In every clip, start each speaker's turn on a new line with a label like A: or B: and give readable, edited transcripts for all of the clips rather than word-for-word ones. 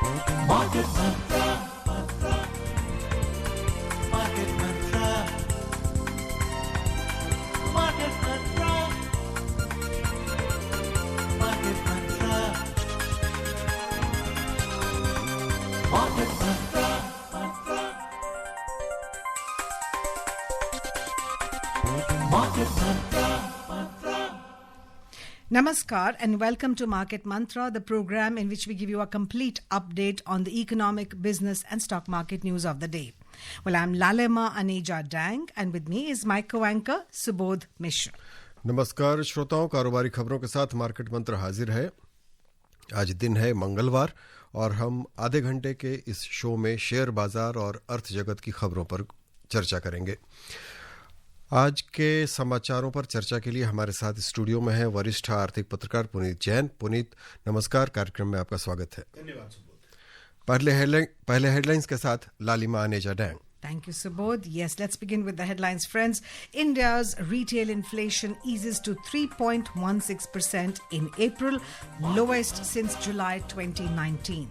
A: Market Mantra, Market Mantra, Market Mantra, Market Mantra, Market Mantra, Market Mantra.
B: Namaskar and welcome to Market Mantra, the program in which we give you a complete update on the economic, business and stock market news of the day. Well, I'm Lalema Aneja Dang and with me is my co-anchor Subodh Mishra.
C: नमस्कार श्रोताओं, कारोबारी खबरों के साथ market मंत्र हाजिर है। आज दिन है मंगलवार और हम आधे घंटे के इस शो में शेयर बाजार और अर्थ जगत की खबरों पर चर्चा करेंगे। आज के समाचारों पर चर्चा के लिए हमारे साथ स्टूडियो में है वरिष्ठ आर्थिक पत्रकार पुनीत जैन। पुनीत, नमस्कार, कार्यक्रम में आपका स्वागत है।
D: धन्यवाद सुबोध।
C: पहले हेडलाइंस के साथ लालिमा Aneja dang.
B: Thank you, Subodh. Yes, let's begin with the headlines, friends. India's retail inflation eases to 3.16% in April, lowest since July 2019.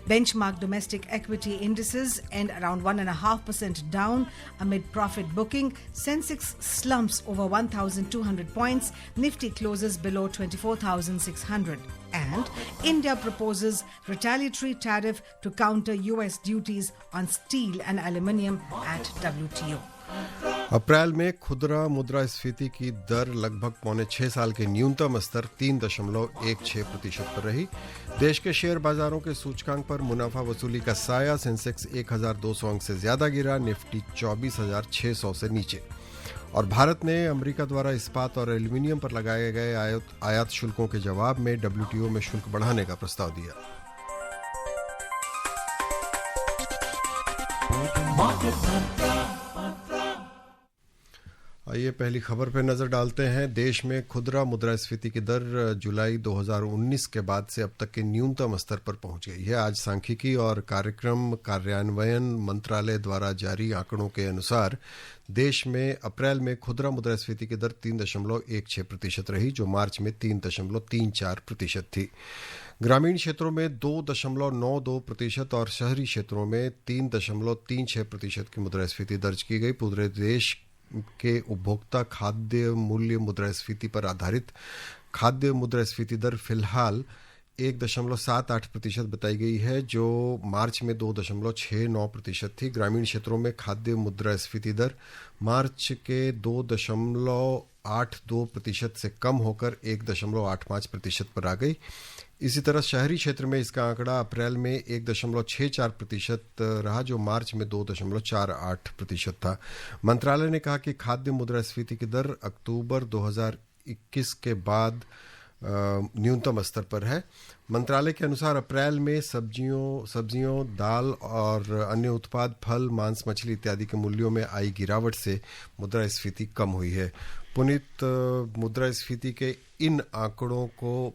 B: Benchmark domestic equity indices end around 1.5% down amid profit booking. Sensex slumps over 1,200 points. Nifty closes below 24,600. And India proposes retaliatory tariff to counter US duties on steel and aluminium at WTO.
C: अप्रैल में खुदरा मुद्रास्फीति की दर लगभग 5.5 साल के न्यूनतम स्तर 3.16% पर रही। देश के शेयर बाजारों के सूचकांक पर मुनाफा वसूली का साया। सेंसेक्स 1,200 अंक से ज्यादा गिरा, निफ्टी 24,600 से नीचे। और भारत ने अमेरिका द्वारा इस्पात और एल्यूमिनियम पर लगाए गए आयात शुल्कों के जवाब में WTO में शुल्क बढ़ाने का प्रस्ताव दिया। आइए पहली खबर पर नजर डालते हैं। देश में खुदरा मुद्रास्फीति की दर जुलाई 2019 के बाद से अब तक के न्यूनतम स्तर पर पहुंच गई है। आज सांख्यिकी और कार्यक्रम कार्यान्वयन मंत्रालय द्वारा जारी आंकड़ों के अनुसार देश में अप्रैल में खुदरा मुद्रास्फीति की दर 3.16% रही, जो मार्च में 3.34% थी। ग्रामीण क्षेत्रों में 2.92% और शहरी क्षेत्रों में 3.36% की मुद्रास्फीति दर्ज की गई। पूरे देश के उपभोक्ता खाद्य मूल्य मुद्रास्फीति पर आधारित खाद्य मुद्रास्फीति दर फिलहाल 1.78% बताई गई है, जो मार्च में 2.69% थी। ग्रामीण क्षेत्रों में खाद्य मुद्रास्फीति दर मार्च के 2.82% से कम होकर 1.85% पर आ गई। इसी तरह शहरी क्षेत्र में इसका आंकड़ा अप्रैल में 1.64% रहा, जो मार्च में 2.48% था। मंत्रालय ने कहा कि खाद्य मुद्रास्फीति की दर अक्टूबर 2021 के बाद न्यूनतम स्तर पर है। मंत्रालय के अनुसार अप्रैल में सब्जियों, दाल और अन्य उत्पाद, फल, मांस, मछली इत्यादि के मूल्यों में आई गिरावट से मुद्रास्फीति कम हुई है। पुनीत, मुद्रास्फीति के इन आंकड़ों को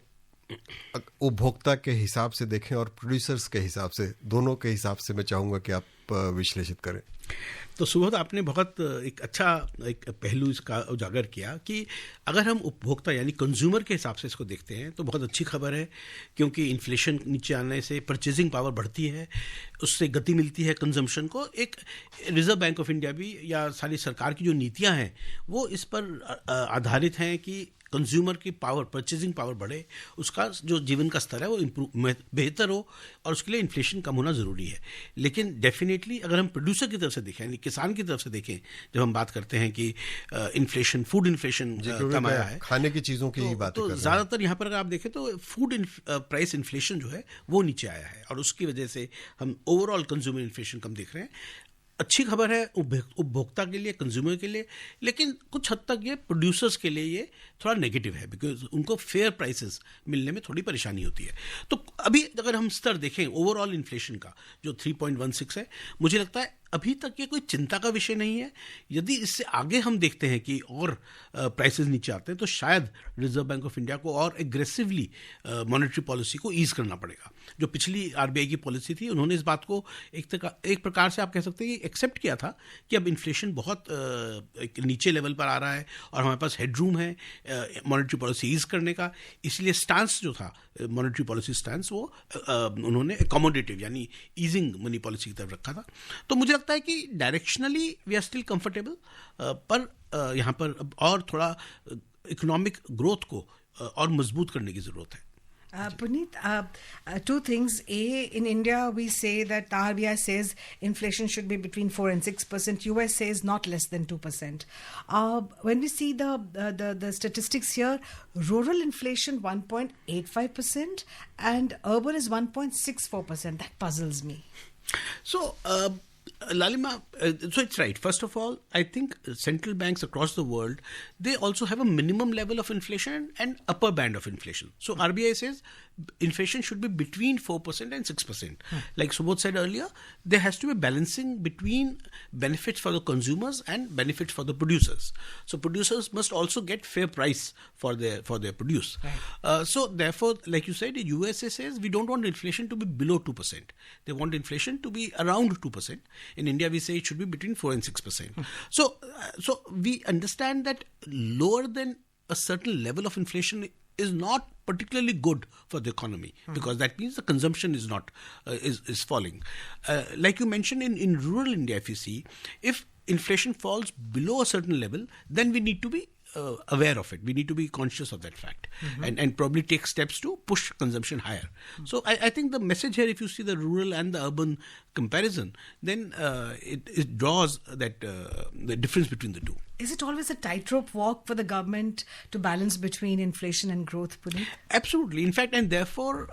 C: उपभोक्ता के हिसाब से देखें और प्रोड्यूसर्स के हिसाब से, दोनों के हिसाब से मैं चाहूंगा कि आप विश्लेषित करें।
D: तो सुबोध, आपने बहुत एक अच्छा पहलू इसका उजागर किया कि अगर हम उपभोक्ता यानी कंज्यूमर के हिसाब से इसको देखते हैं तो बहुत अच्छी खबर है, क्योंकि इन्फ्लेशन नीचे आने से परचेजिंग पावर बढ़ती है, उससे गति मिलती है कंजम्पशन को। एक रिजर्व बैंक ऑफ इंडिया भी या सारी सरकार की जो नीतियां हैं वो इस पर आधारित हैं कि कंज्यूमर की पावर, परचेजिंग पावर बढ़े, उसका जो जीवन का स्तर है वो बेहतर हो, और उसके लिए इन्फ्लेशन कम होना ज़रूरी है। लेकिन डेफिनेटली अगर हम प्रोड्यूसर की तरफ से देखें, यानी किसान की तरफ से देखें, जब हम बात करते हैं कि इन्फ्लेशन, फूड इन्फ्लेशन कम आया है,
C: खाने की चीज़ों की ही बात,
D: तो ज़्यादातर यहाँ पर अगर आप देखें तो फूड प्राइस इन्फ्लेशन जो है वो नीचे आया है, और उसकी वजह से हम ओवरऑल कंज्यूमर इन्फ्लेशन कम देख रहे हैं। अच्छी खबर है उपभोक्ता के लिए, कंज्यूमर के लिए, लेकिन कुछ हद तक ये प्रोड्यूसर्स के लिए ये थोड़ा नेगेटिव है, बिकॉज उनको फेयर प्राइसेस मिलने में थोड़ी परेशानी होती है। तो अभी अगर हम स्तर देखें ओवरऑल इन्फ्लेशन का जो 3.16 है, मुझे लगता है अभी तक ये कोई चिंता का विषय नहीं है। यदि इससे आगे हम देखते हैं कि और प्राइसेस नीचे आते हैं तो शायद रिजर्व बैंक ऑफ इंडिया को और एग्रेसिवली मॉनेटरी पॉलिसी को ईज करना पड़ेगा। जो पिछली आरबीआई की पॉलिसी थी, उन्होंने इस बात को एक प्रकार से आप कह सकते हैं कि एक्सेप्ट किया था कि अब इन्फ्लेशन बहुत एक नीचे लेवल पर आ रहा है और हमारे पास हेडरूम है मॉनेटरी पॉलिसी ईज करने का, इसलिए स्टांस जो था मॉनेटरी पॉलिसी स्टांस वो उन्होंने अकोमोडेटिव यानी ईजिंग मनी पॉलिसी की तरफ रखा था. तो मुझे लगता है कि directionally we are still comfortable, पर यहाँ पर और थोड़ा इकोनॉमिक ग्रोथ को और मजबूत करने की ज़रूरत है.
B: Puneet, two things. A, in India, we say that the RBI says inflation should be between 4 and 6%. US says not less than 2%. When we see the statistics here, rural inflation 1.85% and urban is 1.64%. That puzzles me.
D: So, Lalima, so it's right. First of all, I think central banks across the world, they also have a minimum level of inflation and upper band of inflation. So RBI says inflation should be between 4% and 6%. Like Subodh said earlier, there has to be balancing between benefits for the consumers and benefits for the producers. So producers must also get fair price for their produce.
B: Right.
D: So therefore, like you said, the USA says we don't want inflation to be below 2%. They want inflation to be around 2%. In India, we say it should be between 4 and 6%. So we understand that lower than a certain level of inflation is not particularly good for the economy, because that means the consumption is not is falling. Like you mentioned, in rural India, if you see, if inflation falls below a certain level, then we need to be aware of it. We need to be conscious of that fact, and probably take steps to push consumption higher. So I think the message here, if you see the rural and the urban comparison, then it draws that the difference between the two.
B: Is it always a tightrope walk for the government to balance between inflation and growth, Puneet?
D: Absolutely. In fact, and therefore,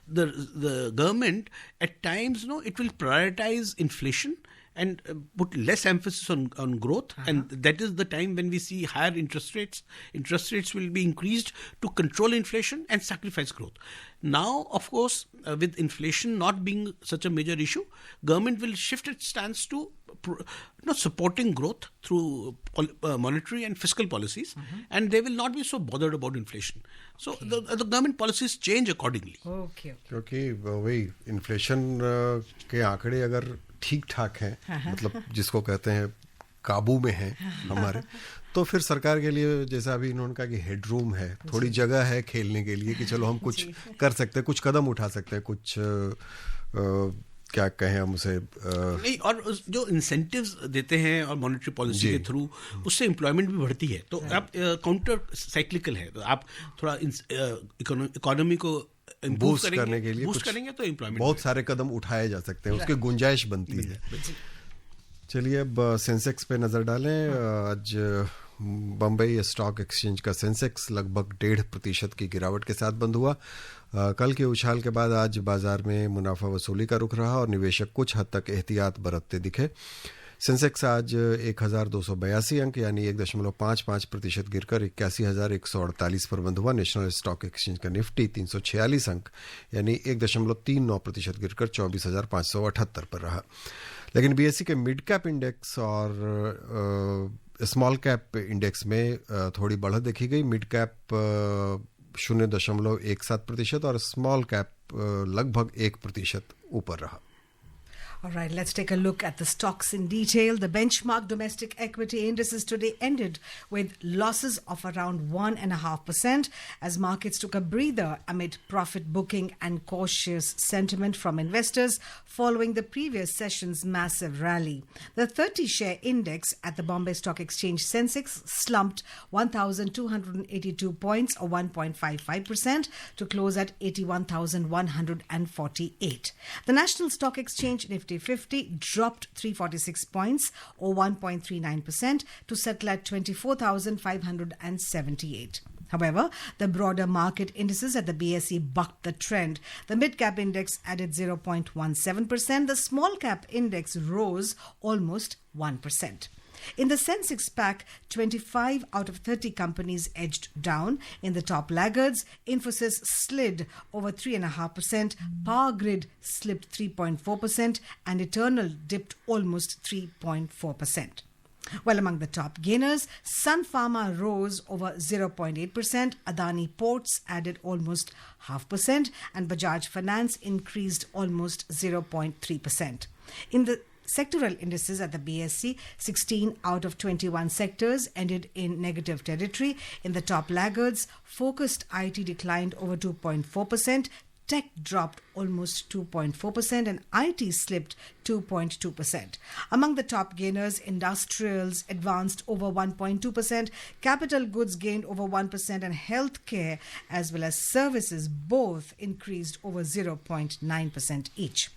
D: the government at times, it will prioritize inflation and put less emphasis on growth, and that is the time when we see higher interest rates. Interest rates will be increased to control inflation and sacrifice growth. Now, of course, with inflation not being such a major issue, government will shift its stance to supporting growth through monetary and fiscal policies, and they will not be so bothered about inflation. So the government policies change accordingly.
B: Okay.
C: क्योंकि वही inflation के आंकड़े अगर ठीक ठाक हैं, मतलब जिसको कहते हैं काबू में हैं हमारे, तो फिर सरकार के लिए, जैसा अभी इन्होंने कहा कि हेडरूम है, थोड़ी जगह है खेलने के लिए कि चलो हम कुछ कर सकते हैं, कुछ कदम उठा सकते हैं, कुछ क्या कहें हम उसे
D: नहीं, और जो इंसेंटिव्स देते हैं और मॉनेटरी पॉलिसी के थ्रू, उससे एम्प्लॉयमेंट भी बढ़ती है. तो आप काउंटर साइक्लिकल है, तो आप थोड़ा इकोनॉमी को
C: बूस्ट करने के लिए
D: बूस्ट करेंगे तो एम्प्लॉयमेंट
C: बहुत सारे कदम उठाए जा सकते हैं, उसकी गुंजाइश बनती है. चलिए अब सेंसेक्स पे नजर डालें. आज बम्बई स्टॉक एक्सचेंज का सेंसेक्स लगभग 1.5% की गिरावट के साथ बंद हुआ. कल के उछाल के बाद आज बाजार में मुनाफा वसूली का रुख रहा और निवेशक कुछ हद तक एहतियात बरतते दिखे. सेंसेक्स आज 1282 अंक यानी 1.55% गिरकर 81,148 पर बंद हुआ. नेशनल स्टॉक एक्सचेंज का निफ्टी 346 अंक यानी 1.39% गिरकर 24,578 पर रहा. लेकिन बीएसई के मिड कैप इंडेक्स और स्मॉल कैप इंडेक्स में थोड़ी बढ़त देखी गई. मिड कैप 0.17% और स्मॉल कैप लगभग 1% ऊपर रहा.
B: All right, let's take a look at the stocks in detail. The benchmark domestic equity indices today ended with losses of around 1.5% as markets took a breather amid profit booking and cautious sentiment from investors following the previous session's massive rally. The 30-share index at the Bombay Stock Exchange Sensex slumped 1,282 points or 1.55% to close at 81,148. The National Stock Exchange Nifty 50 dropped 346 points or 1.39% to settle at 24,578. However, the broader market indices at the BSE bucked the trend. The mid-cap index added 0.17%. The small-cap index rose almost 1%. In the Sensex pack, 25 out of 30 companies edged down. In the top laggards, Infosys slid over 3.5%, Power Grid slipped 3.4%, and Eternal dipped almost 3.4%. While among the top gainers, Sun Pharma rose over 0.8%, Adani Ports added almost 0.5%, and Bajaj Finance increased almost 0.3%. In the Sectoral indices at the BSE, 16 out of 21 sectors ended in negative territory. In the top laggards, focused IT declined over 2.4%. Tech dropped almost 2.4% and IT slipped 2.2%. Among the top gainers, industrials advanced over 1.2%, capital goods gained over 1%, and healthcare as well as services both increased over 0.9% each.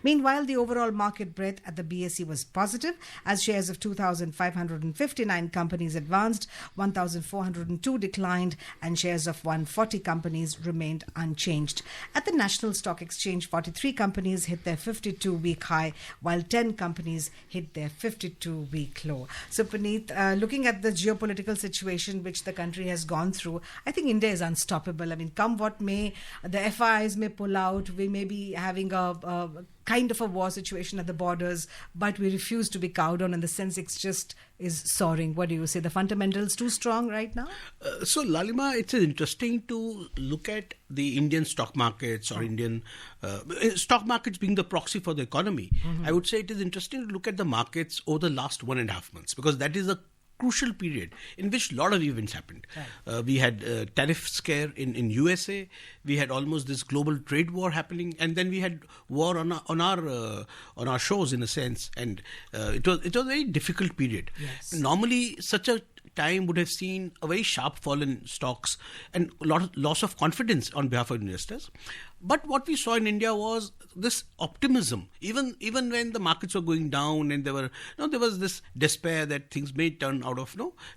B: Meanwhile, the overall market breadth at the BSE was positive as shares of 2,559 companies advanced, 1,402 declined, and shares of 140 companies remained unchanged. At the National Stock Exchange, 43 companies hit their 52-week high, while 10 companies hit their 52-week low. So, Puneet, looking at the geopolitical situation which the country has gone through, I think India is unstoppable. I mean, come what may, the FIIs may pull out, we may be having a kind of a war situation at the borders, but we refuse to be cowed on, and the Sensex just is soaring. What do you say? The fundamentals too strong right now?
D: So, Lalima, it's interesting to look at the Indian stock markets or Indian stock markets being the proxy for the economy. I would say it is interesting to look at the markets over the last 1.5 months, because that is a crucial period in which a lot of events happened. Right. We had tariff scare in USA. We had almost this global trade war happening, and then we had war on our shores in a sense. And it was a very difficult period.
B: Yes.
D: Normally, such a time would have seen a very sharp fall in stocks and a lot of loss of confidence on behalf of investors. But what we saw in India was this optimism, even when the markets were going down and there was this despair that things may turn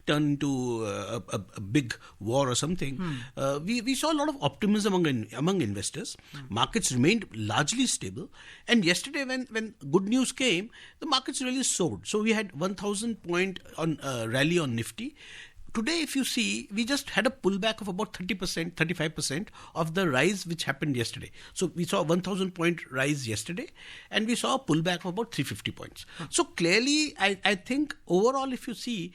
D: into a big war or something. We saw a lot of optimism among investors. Markets remained largely stable, and yesterday when good news came, the markets really soared. So we had 1,000 point rally on Nifty. Today, if you see, we just had a pullback of about 30%, 35% of the rise which happened yesterday. So we saw a 1,000 point rise yesterday, and we saw a pullback of about 350 points. So clearly, I think overall, if you see,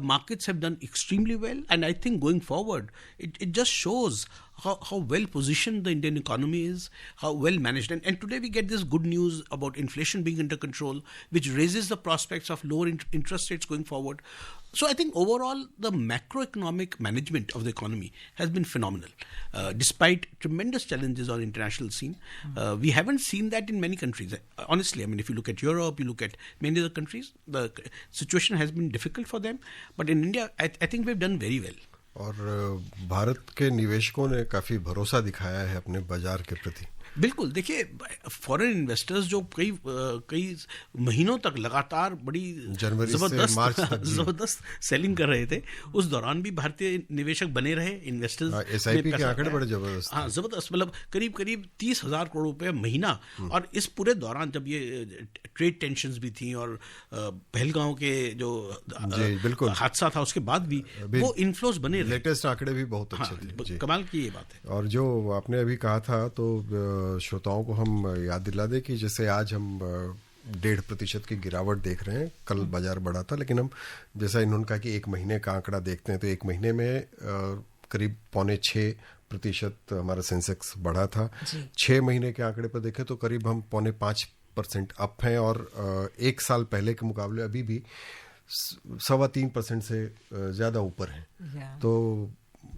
D: markets have done extremely well, and I think going forward, it just shows how well positioned the Indian economy is, how well managed. And today we get this good news about inflation being under control, which raises the prospects of lower interest rates going forward. So I think overall the macroeconomic management of the economy has been phenomenal, despite tremendous challenges on the international scene. We haven't seen that in many countries. Honestly, I mean, if you look at Europe, you look at many other countries, the situation has been difficult for them. But in India, I think we've done very well.
C: और भारत के निवेशकों ने काफी भरोसा दिखाया है अपने बाजार के प्रति.
D: बिल्कुल. देखिए, फॉरेन इन्वेस्टर्स जो कई महीनों तक लगातार बड़ी जबरदस्त सेलिंग कर रहे थे, उस दौरान भी भारतीय निवेशक बने रहे. इन्वेस्टर्स
C: एसआईपी के आंकड़े बड़े जबरदस्त.
D: हाँ, जबरदस्त. मतलब करीब 30,000 करोड़ रुपए महीना. और इस पूरे दौरान जब ये ट्रेड टेंशंस भी थी और पहलगांव के जो हादसा था उसके बाद भी वो इन्फ्लोज बने रहे.
C: लेटेस्ट आंकड़े भी बहुत अच्छे थे.
D: कमाल की ये बात है.
C: और जो आपने अभी कहा था, तो श्रोताओं को हम याद दिला दें कि जैसे आज हम 1.5% की गिरावट देख रहे हैं. कल बाजार बढ़ा था, लेकिन हम जैसा इन्होंने कहा कि एक महीने का आंकड़ा देखते हैं, तो एक महीने में करीब 5.6% हमारा सेंसेक्स बढ़ा था. 6 महीने के आंकड़े पर देखें तो करीब हम 5.5% अप हैं, और एक साल पहले के मुकाबले अभी भी 3.25% से ज्यादा ऊपर हैं. तो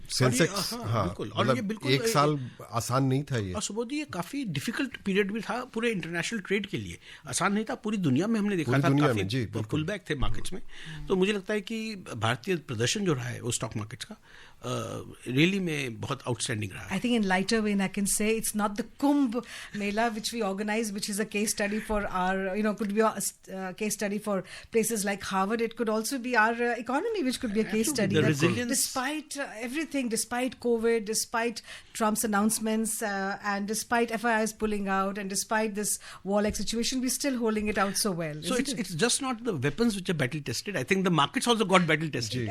C: सेंसेक्स, हाँ, मतलब एक साल आसान नहीं था ये.
D: और सुबोध जी, ये काफी डिफिकल्ट पीरियड भी था पूरे इंटरनेशनल ट्रेड के लिए. आसान नहीं था. पूरी दुनिया में हमने देखा था काफी पुलबैक थे मार्केट्स में. तो मुझे लगता है कि भारतीय प्रदर्शन जो रहा है वो स्टॉक मार्केट्स का really में बहुत outstanding रहा.
B: I think in lighter vein I can say it's not the Kumbh Mela which we organize, which is a case study for our, could be a case study for places like Harvard. It could also be our economy, which could be a case study.
D: The resilience.
B: Despite everything, despite COVID, despite Trump's announcements, and despite FIIs pulling out, and despite this war-like situation, we're still holding it out so well.
D: So it's just not the weapons which are battle tested. I think the markets also got battle tested.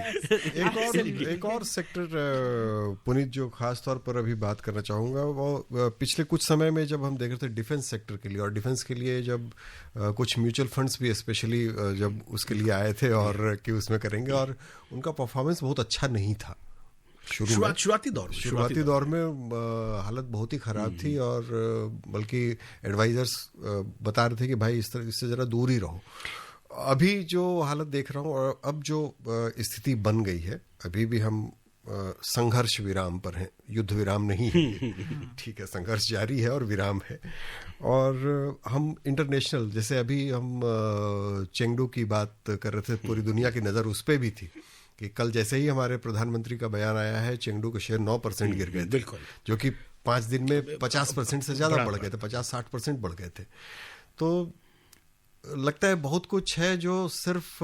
C: एक और sector Puneet जो खास तौर पर अभी बात करना चाहूँगा, वो पिछले कुछ समय में जब हम देख रहे थे डिफेंस सेक्टर के लिए, और डिफेंस के लिए जब कुछ म्यूचुअल फंड्स भी स्पेशली जब उसके लिए आए थे और कि उसमें करेंगे, और उनका परफॉर्मेंस बहुत अच्छा नहीं था.
D: शुरुआती
C: दौर में हालत बहुत ही खराब थी और बल्कि एडवाइजर्स बता रहे थे कि भाई इससे जरा दूर ही रहो। अभी जो हालत देख रहा हूँ और अब जो स्थिति बन गई है, अभी भी हम संघर्ष विराम पर हैं, युद्ध विराम नहीं है। ठीक है, संघर्ष जारी है और विराम है। और हम इंटरनेशनल, जैसे अभी हम चेंगडू की बात कर रहे थे, पूरी दुनिया की नज़र उस पर भी थी कि कल जैसे ही हमारे प्रधानमंत्री का बयान आया है, चेंगडू के शेयर 9% गिर गए थे,
D: बिल्कुल,
C: जो कि 5 दिन में 50% से ज़्यादा बढ़ गए थे, 50-60% बढ़ गए थे। तो लगता है बहुत कुछ है जो सिर्फ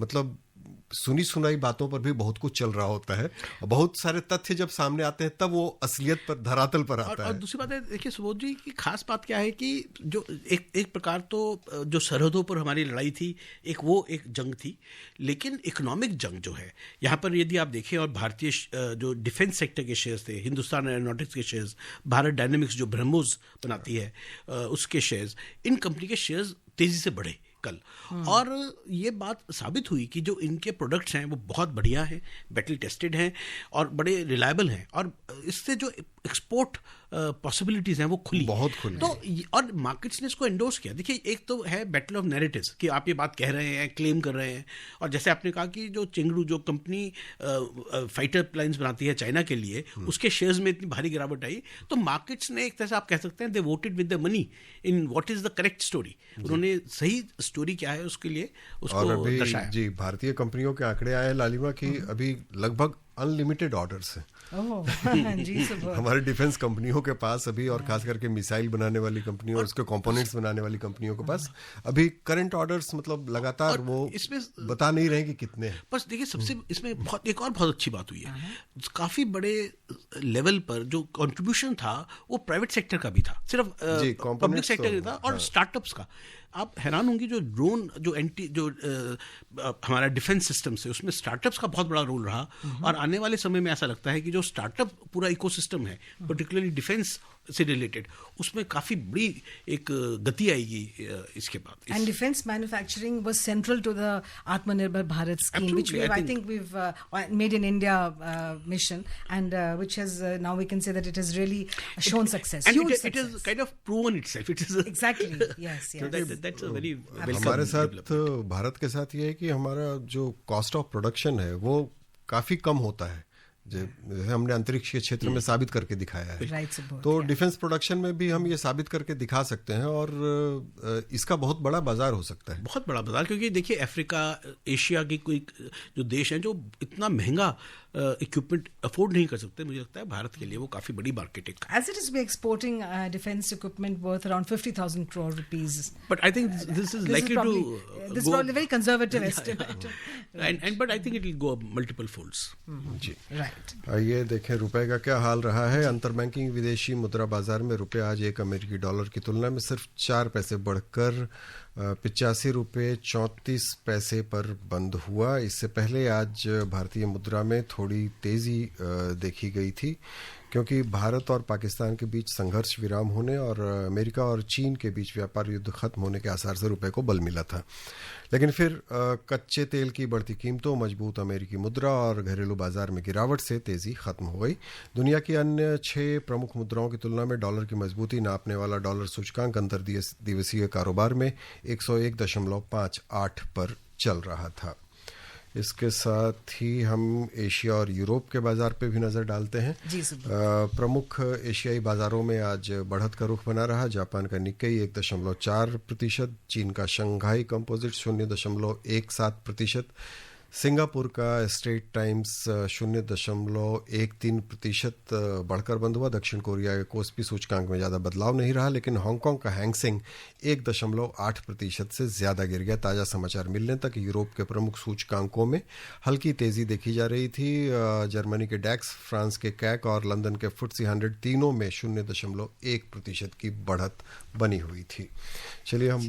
C: मतलब सुनी सुनाई बातों पर भी बहुत कुछ चल रहा होता है। बहुत सारे तथ्य जब सामने आते हैं तब वो असलियत पर, धरातल पर आता है।
D: और दूसरी बात है, देखिए सुबोध जी की खास बात क्या है कि जो एक प्रकार तो जो सरहदों पर हमारी लड़ाई थी, एक जंग थी, लेकिन इकोनॉमिक जंग जो है यहाँ पर यदि आप देखें, और भारतीय जो डिफेंस सेक्टर के शेयर्स थे, हिंदुस्तान एरोनॉटिक्स के शेयर्स, भारत डायनेमिक्स जो ब्रह्मोस बनाती है उसके शेयर्स, इन कंपनी के शेयर्स तेजी से बढ़े कल। और ये बात साबित हुई कि जो इनके प्रोडक्ट्स हैं वो बहुत बढ़िया हैं, बैटल टेस्टेड हैं और बड़े रिलायबल हैं, और इससे जो एक्सपोर्ट पॉसिबिलिटीज हैं वो बहुत खुली। तो और मार्केट्स ने इसको एंडोर्स किया। देखिए, एक तो है बैटल ऑफ नैरेटिव्स कि आप ये बात कह रहे हैं, क्लेम कर रहे हैं, और जैसे आपने कहा कि जो चेंगडू जो कंपनी फाइटर प्लेन्स बनाती है चाइना के लिए, उसके शेयर्स में इतनी भारी गिरावट आई, तो मार्केट्स ने एक तरह से आप कह सकते हैं दे voted with the money in what is the correct story. उन्होंने सही स्टोरी क्या है उसके लिए उसको दर्शाया।
C: जी, भारतीय कंपनियों के आंकड़े आए लालिमा की अभी लगभग अनलिमिटेड ऑर्डर्स हैं हमारे डिफेंस कंपनियों के पास अभी, और खास करके मिसाइल बनाने वाली कंपनियों और उसके कंपोनेंट्स बनाने वाली कंपनियों के पास अभी करंट ऑर्डर्स मतलब लगातार वो इसमें बता नहीं रहे कि कितने हैं।
D: बस देखिए, सबसे इसमें एक और बहुत अच्छी बात हुई है, काफी बड़े लेवल पर जो कंट्रीब्यूशन था वो प्राइवेट सेक्टर का भी था, सिर्फ पब्लिक सेक्टर का था, और स्टार्टअप्स का। आप हैरान होंगी, जो ड्रोन जो हमारा डिफेंस सिस्टम से, उसमें स्टार्टअप्स का बहुत बड़ा रोल रहा, और आने वाले समय में ऐसा लगता है कि जो स्टार्टअप पूरा इकोसिस्टम है, पर्टिकुलरली डिफेंस से रिलेटेड, उसमें काफी बड़ी एक गति आएगी इसके बाद।
B: And defence manufacturing was central to the Atmanirbhar Bharat scheme, which I think we have made in India mission, and which has now we can say that it has really shown success,
D: it is kind of proven itself, it is exactly, yes that's a very
C: हमारे साथ भारत के साथ ये है कि हमारा जो cost of production है वो काफी कम होता है, जैसे हमने अंतरिक्ष के क्षेत्र में साबित करके दिखाया है। तो डिफेंस प्रोडक्शन में भी हम ये साबित करके दिखा सकते हैं, और इसका बहुत बड़ा बाजार हो सकता है,
D: बहुत बड़ा बाजार। क्योंकि देखिए, अफ्रीका, एशिया की कोई जो देश हैं जो इतना महंगा इक्विपमेंट अफोर्ड नहीं कर सकते, मुझे लगता है भारत के लिए वो काफी बड़ी मार्केट है।
B: As it is, we exporting defense equipment worth around 50,000 crore rupees.
D: But I think this is likely to
B: this is probably a very conservative estimate.
D: And but I think it will go up multiple folds.
C: Ji,
B: right.
C: आइए देखें रुपए का क्या हाल रहा है। अंतरबैंकिंग विदेशी मुद्रा बाजार में रुपए आज एक अमेरिकी डॉलर की तुलना में सिर्फ 4 पैसे बढ़कर 85 रुपये 34 पैसे पर बंद हुआ। इससे पहले आज भारतीय मुद्रा में थोड़ी तेज़ी देखी गई थी, क्योंकि भारत और पाकिस्तान के बीच संघर्ष विराम होने और अमेरिका और चीन के बीच व्यापार युद्ध खत्म होने के आसार से रुपए को बल मिला था। लेकिन फिर कच्चे तेल की बढ़ती कीमतों, मजबूत अमेरिकी मुद्रा और घरेलू बाजार में गिरावट से तेजी खत्म हो गई। दुनिया की अन्य 6 प्रमुख मुद्राओं की तुलना में डॉलर की मजबूती नापने वाला डॉलर सूचकांक अंतर्दिवसीय कारोबार में 101.58 पर चल रहा था। इसके साथ ही हम एशिया और यूरोप के बाजार पे भी नज़र डालते हैं। प्रमुख एशियाई बाजारों में आज बढ़त का रुख बना रहा। जापान का निक्केई 1.4%, चीन का शंघाई कंपोजिट 0.17%, सिंगापुर का स्ट्रेट टाइम्स 0.13% बढ़कर बंद हुआ। दक्षिण कोरिया के कोस्पी सूचकांक में ज़्यादा बदलाव नहीं रहा, लेकिन हांगकांग का हैंगसेंग 1.8% से ज़्यादा गिर गया। ताज़ा समाचार मिलने तक यूरोप के प्रमुख सूचकांकों में हल्की तेज़ी देखी जा रही थी। जर्मनी के डैक्स, फ्रांस के कैक और लंदन के FTSE 100 तीनों में 0.1% की बढ़त बनी हुई थी। चलिए हम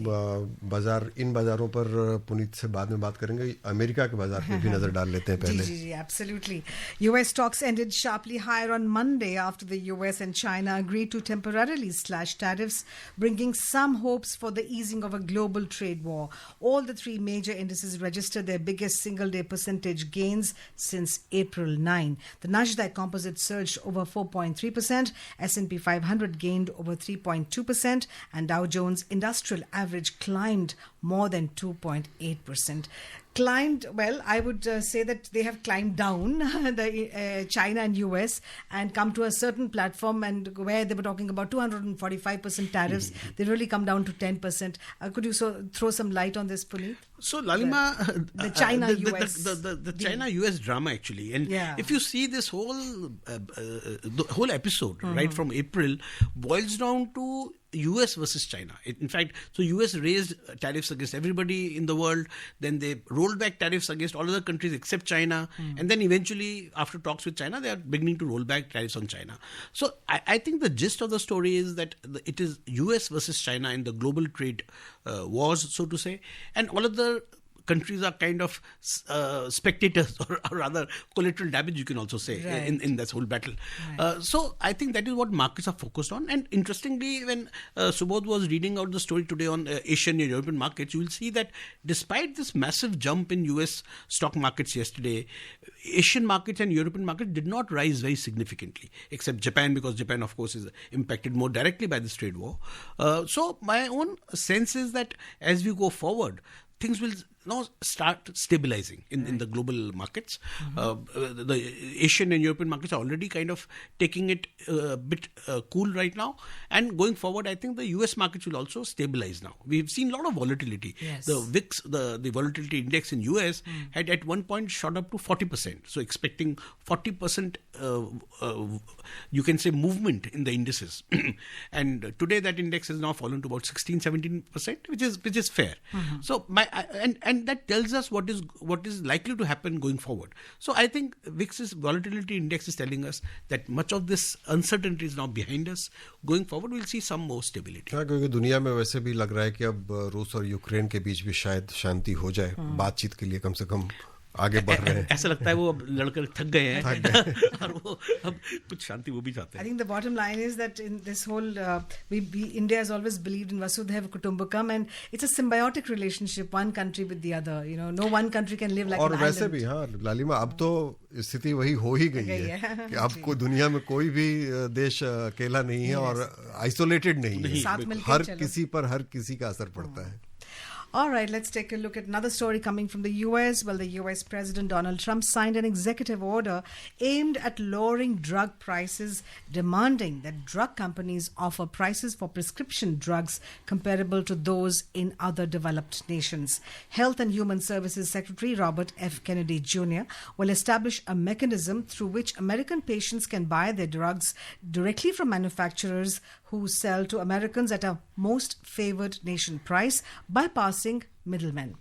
C: इन बाज़ारों पर पुनीत से बाद में बात करेंगे। अमेरिका के बाजार बाजार पे भी नजर डाल लेते हैं पहले।
B: जी, absolutely. US stocks ended sharply higher on Monday after the US and China agreed to temporarily slash tariffs, bringing some hopes for the easing of a global trade war. All the three major indices registered their biggest single-day percentage gains since April 9. The Nasdaq Composite surged over 4.3%, S&P 500 gained over 3.2%, and Dow Jones Industrial Average climbed more than 2.8%. Climbed, well, I would say that they have climbed down, the China and US, and come to a certain platform, and where they were talking about 245% tariffs, they really come down to 10%. Could you throw some light on this, Puneet?
D: So, Lalima,
B: the China-US
D: the China-US drama actually, and if you see this whole episode right from April boils down to US versus China. In fact, so US raised tariffs against everybody in the world, then they rolled back tariffs against all other countries except China, and then eventually, after talks with China, they are beginning to roll back tariffs on China. So I think the gist of the story is that it is US versus China in the global trade wars, so to say, and all of the countries are kind of spectators or rather collateral damage, you can also say, in this whole battle. So I think that is what markets are focused on. And interestingly, when Subodh was reading out the story today on Asian and European markets, you will see that despite this massive jump in US stock markets yesterday, Asian markets and European markets did not rise very significantly, except Japan, because Japan, of course, is impacted more directly by this trade war. So my own sense is that as we go forward, things will now start stabilizing in the global markets. The Asian and European markets are already kind of taking it a bit cool right now. And going forward, I think the US markets will also stabilize now. We've seen a lot of volatility.
B: Yes.
D: The VIX, the volatility index in US had at one point shot up to 40%. So expecting 40% you can say movement in the indices. And today that index has now fallen to about 16-17%, which is fair. So and that tells us what is likely to happen going forward. So I think VIX's volatility index is telling us that much of this uncertainty is now behind us. Going forward, we'll see some more stability.
C: हाँ, क्योंकि दुनिया में वैसे भी लग रहा है कि अब रूस और यूक्रेन के बीच भी शायद शांति हो जाए, बातचीत के लिए कम से कम आगे बढ़ रहे हैं.
D: ऐसा लगता है वो अब लड़कर थक गए हैं और वो अब कुछ शांति वो भी चाहते हैं.
B: I think the bottom line is that in this whole India has always believed in Vasudhaiva Kutumbakam, and it's a symbiotic relationship, one country with the other. You know, no one country can live like an island.
C: और वैसे भी हाँ लालिमा, अब तो स्थिति वही हो ही गई है कि अब को दुनिया में कोई भी देश अकेला नहीं है और आइसोलेटेड नहीं है. हर किसी पर हर किसी का असर पड़ता है.
B: All right, let's take a look at another story coming from the US. Well, the US President Donald Trump signed an executive order aimed at lowering drug prices, demanding that drug companies offer prices for prescription drugs comparable to those in other developed nations. Health and Human Services Secretary Robert F. Kennedy Jr. will establish a mechanism through which American patients can buy their drugs directly from manufacturers who sell to Americans at a most favored nation price, bypassing middlemen.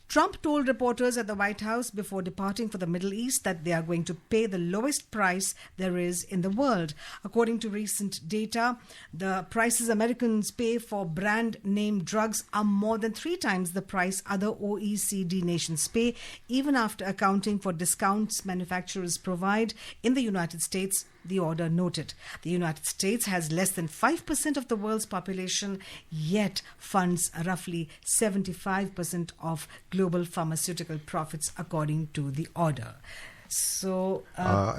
B: Trump told reporters at the White House before departing for the Middle East that they are going to pay the lowest price there is in the world. According to recent data, the prices Americans pay for brand name drugs are more than 3 times the price other OECD nations pay, even after accounting for discounts manufacturers provide in the United States, the order noted. The United States has less than 5% of the world's population, yet funds roughly 75% of global pharmaceutical profits, according to the order. So,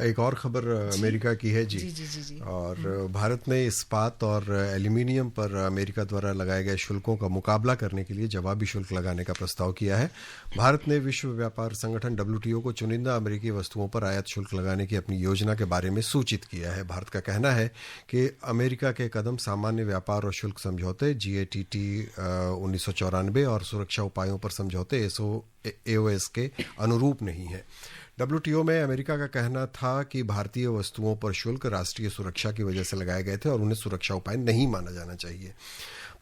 C: एक और खबर America की है जी. और भारत ने इस्पात और aluminium पर अमेरिका द्वारा लगाए गए शुल्कों का मुकाबला करने के लिए जवाबी शुल्क लगाने का प्रस्ताव किया है. भारत ने विश्व व्यापार संगठन WTO को चुनिंदा अमेरिकी वस्तुओं पर आयात शुल्क लगाने की अपनी योजना के बारे में सूचित किया है. भारत का कहना है कि अमेरिका के कदम सामान्य व्यापार और शुल्क समझौते GATT 1994 और सुरक्षा उपायों पर समझौते AOS के अनुरूप नहीं है. WTO में अमेरिका का कहना था कि भारतीय वस्तुओं पर शुल्क राष्ट्रीय सुरक्षा की वजह से लगाए गए थे और उन्हें सुरक्षा उपाय नहीं माना जाना चाहिए.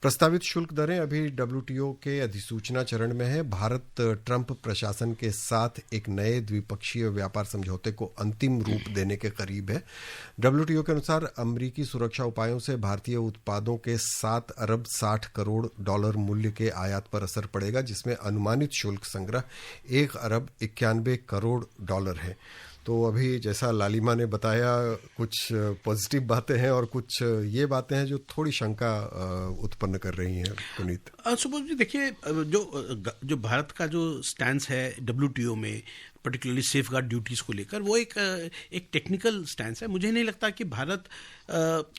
C: प्रस्तावित शुल्क दरें अभी WTO के अधिसूचना चरण में है। भारत ट्रंप प्रशासन के साथ एक नए द्विपक्षीय व्यापार समझौते को अंतिम रूप देने के करीब है। WTO के अनुसार अमेरिकी सुरक्षा उपायों से भारतीय उत्पादों के 7 अरब 60 करोड़ डॉलर मूल्य के आयात पर असर पड़ेगा, जिसमें अनुमानित शुल्क संग्रह 1 अरब 91 करोड़ डॉलर है। तो अभी जैसा लालिमा ने बताया, कुछ पॉजिटिव बातें हैं और कुछ ये बातें हैं जो थोड़ी शंका उत्पन्न कर रही हैं। पुनीत,
D: सुबोध जी, देखिए, जो भारत का जो स्टैंस है WTO में, पर्टिकुलरली सेफ गार्ड ड्यूटीज़ को लेकर, वो एक टेक्निकल स्टैंस है। मुझे नहीं लगता कि भारत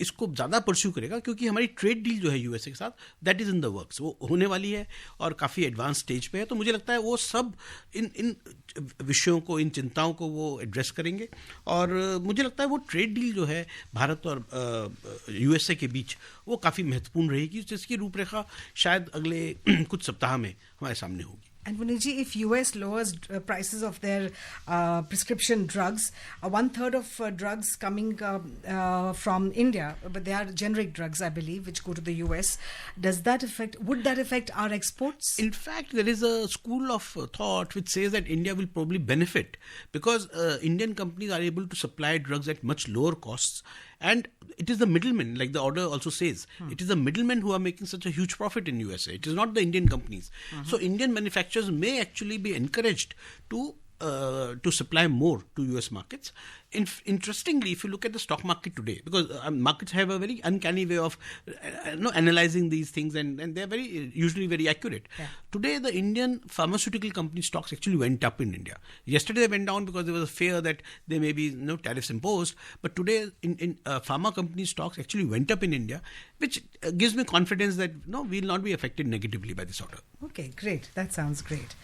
D: इसको ज़्यादा परस्यू करेगा, क्योंकि हमारी ट्रेड डील जो है USA के साथ, that is in the works, वो होने वाली है और काफ़ी एडवांस स्टेज पे है। तो मुझे लगता है वो सब इन विषयों को, इन चिंताओं को वो एड्रेस करेंगे। और मुझे लगता है वो ट्रेड डील जो है भारत और USA के बीच, वो काफ़ी महत्वपूर्ण रहेगी, जिसकी रूपरेखा शायद अगले कुछ सप्ताह में हमारे सामने होगी।
B: And Puniji, if US lowers prices of their prescription drugs, 1/3 of drugs coming from India, but they are generic drugs, I believe, which go to the US. Would that affect our exports?
D: In fact, there is a school of thought which says that India will probably benefit because Indian companies are able to supply drugs at much lower costs. And it is the middlemen, like the order also says, it is the middlemen who are making such a huge profit in USA. It is not the Indian companies. So Indian manufacturers may actually be encouraged to supply more to US markets. Interestingly, if you look at the stock market today, because markets have a very uncanny way of analyzing these things, and they're usually very accurate.
B: Yeah.
D: Today, the Indian pharmaceutical company stocks actually went up in India. Yesterday, they went down because there was a fear that there may be tariffs imposed. But today, in pharma company stocks actually went up in India, which gives me confidence that we will not be affected negatively by this order.
B: Okay, great. That sounds great.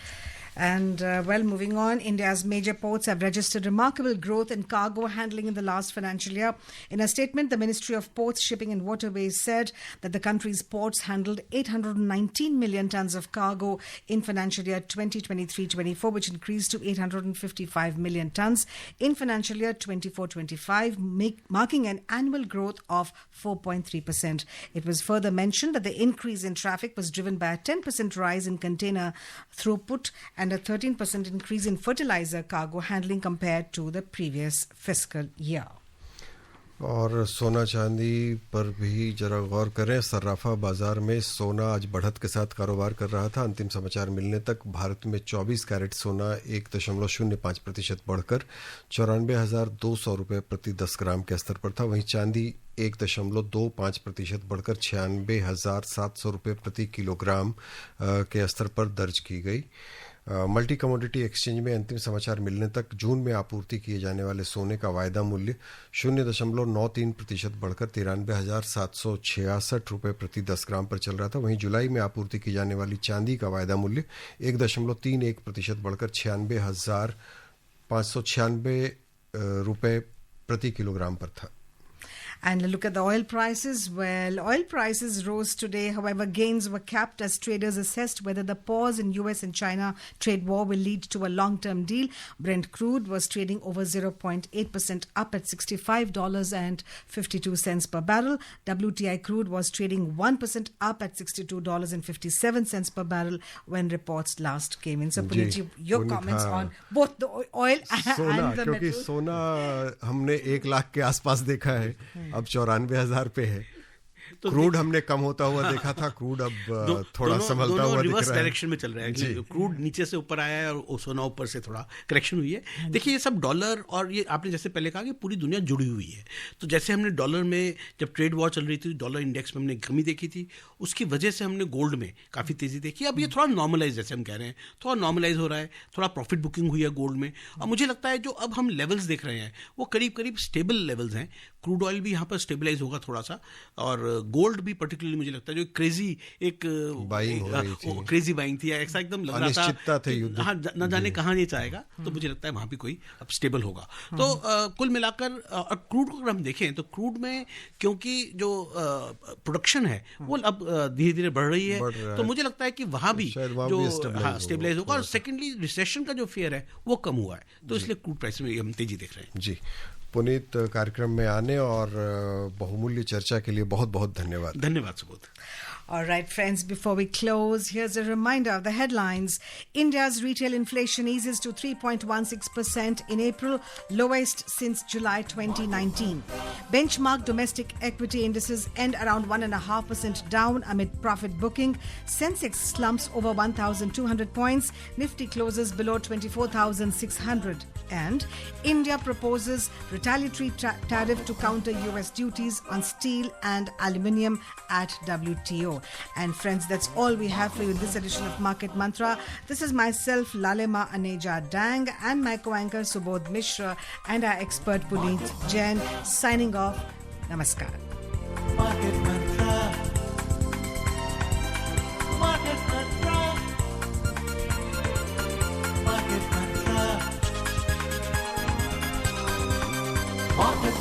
B: And moving on, India's major ports have registered remarkable growth in cargo handling in the last financial year. In a statement, the Ministry of Ports, Shipping and Waterways said that the country's ports handled 819 million tons of cargo in financial year 2023-24, which increased to 855 million tons in financial year 24-25, marking an annual growth of 4.3%. It was further mentioned that the increase in traffic was driven by a 10% rise in container throughput and a 13% increase in fertilizer cargo handling compared to the previous fiscal year.
C: और सोना चांदी पर भी जरा गौर करें। सर्राफा बाजार में सोना आज बढ़त के साथ कारोबार कर रहा था। अंतिम समाचार मिलने तक भारत में 24 कैरेट सोना 1.05% बढ़कर 94,200 रुपये प्रति 10 ग्राम के स्तर पर था। वहीं चांदी 1.25% बढ़कर 96,700 रुपये प्रति किलोग्राम के स्तर पर दर्ज की गई। मल्टी कमोडिटी एक्सचेंज में अंतिम समाचार मिलने तक जून में आपूर्ति किए जाने वाले सोने का वायदा मूल्य 0.93% बढ़कर 93,766 रुपये प्रति 10 ग्राम पर चल रहा था। वहीं जुलाई में आपूर्ति की जाने वाली चांदी का वायदा मूल्य 1.31% बढ़कर 96,596 रुपये प्रति किलोग्राम पर था।
B: And look at the oil prices. Well, oil prices rose today. However, gains were capped as traders assessed whether the pause in US and China trade war will lead to a long-term deal. Brent crude was trading over 0.8% up at $65.52 per barrel. WTI crude was trading 1% up at $62.57 per barrel when reports last came in. So, Puneet, your comments on both the oil and the
C: क्योंकि
B: metal.
C: सोना हमने 1 लाख के आसपास देखा है, अब 94,000 पे है। तो क्रूड हमने कम होता हुआ देखा था, क्रूड अब थोड़ा संभलता हुआ दिख
D: रिवर्स
C: रहा है।
D: डायरेक्शन में चल रहा है। क्रूड नीचे से ऊपर आया है और सोना ऊपर से थोड़ा करेक्शन हुई है। देखिए, ये सब डॉलर और ये आपने जैसे पहले कहा कि पूरी दुनिया जुड़ी हुई है। तो जैसे हमने डॉलर में जब ट्रेड वॉर चल रही थी, डॉलर इंडेक्स में हमने कमी देखी थी, उसकी वजह से हमने गोल्ड में काफ़ी तेज़ी देखी। अब ये थोड़ा नॉर्मलाइज, जैसे हम कह रहे हैं, थोड़ा नॉर्मलाइज हो रहा है, थोड़ा प्रॉफिट बुकिंग हुई है गोल्ड में। और मुझे लगता है जो अब हम लेवल्स देख रहे हैं वो करीब करीब स्टेबल लेवल्स हैं। क्रूड ऑयल भी यहाँ पर स्टेबलाइज होगा थोड़ा सा, और गोल्ड भी पर्टिकुलरली मुझे लगता है जो क्रेजी क्रेजी बाइंग थी, ऐसा एकदम लग रहा था हाँ, न जाने कहाँ ये जाएगा। तो मुझे लगता है वहाँ भी कोई अब स्टेबल होगा। तो कुल मिलाकर क्रूड को अगर हम देखें तो क्रूड में क्योंकि जो प्रोडक्शन है वो अब धीरे धीरे बढ़ रही है, तो मुझे लगता है कि वहाँ भी जो स्टेबलाइज होगा। और सेकेंडली रिसेशन का जो फेयर है वो कम हुआ है, तो इसलिए क्रूड प्राइस में हम तेजी देख रहे हैं।
C: जी पुनीत, कार्यक्रम में आने और बहुमूल्य चर्चा के लिए बहुत बहुत धन्यवाद।
D: धन्यवाद Subodh.
B: All right, friends, before we close, here's a reminder of the headlines. India's retail inflation eases to 3.16% in April, lowest since July 2019. Benchmark domestic equity indices end around 1.5% down amid profit booking. Sensex slumps over 1,200 points. Nifty closes below 24,600. And India proposes retaliatory tariff to counter US duties on steel and aluminium at WTO. And friends, that's all we have for you in this edition of Market Mantra. This is myself, Lalema Aneja Dang, and my co-anchor Subodh Mishra, and our expert Puneet Jain, signing off. Namaskar.
A: Market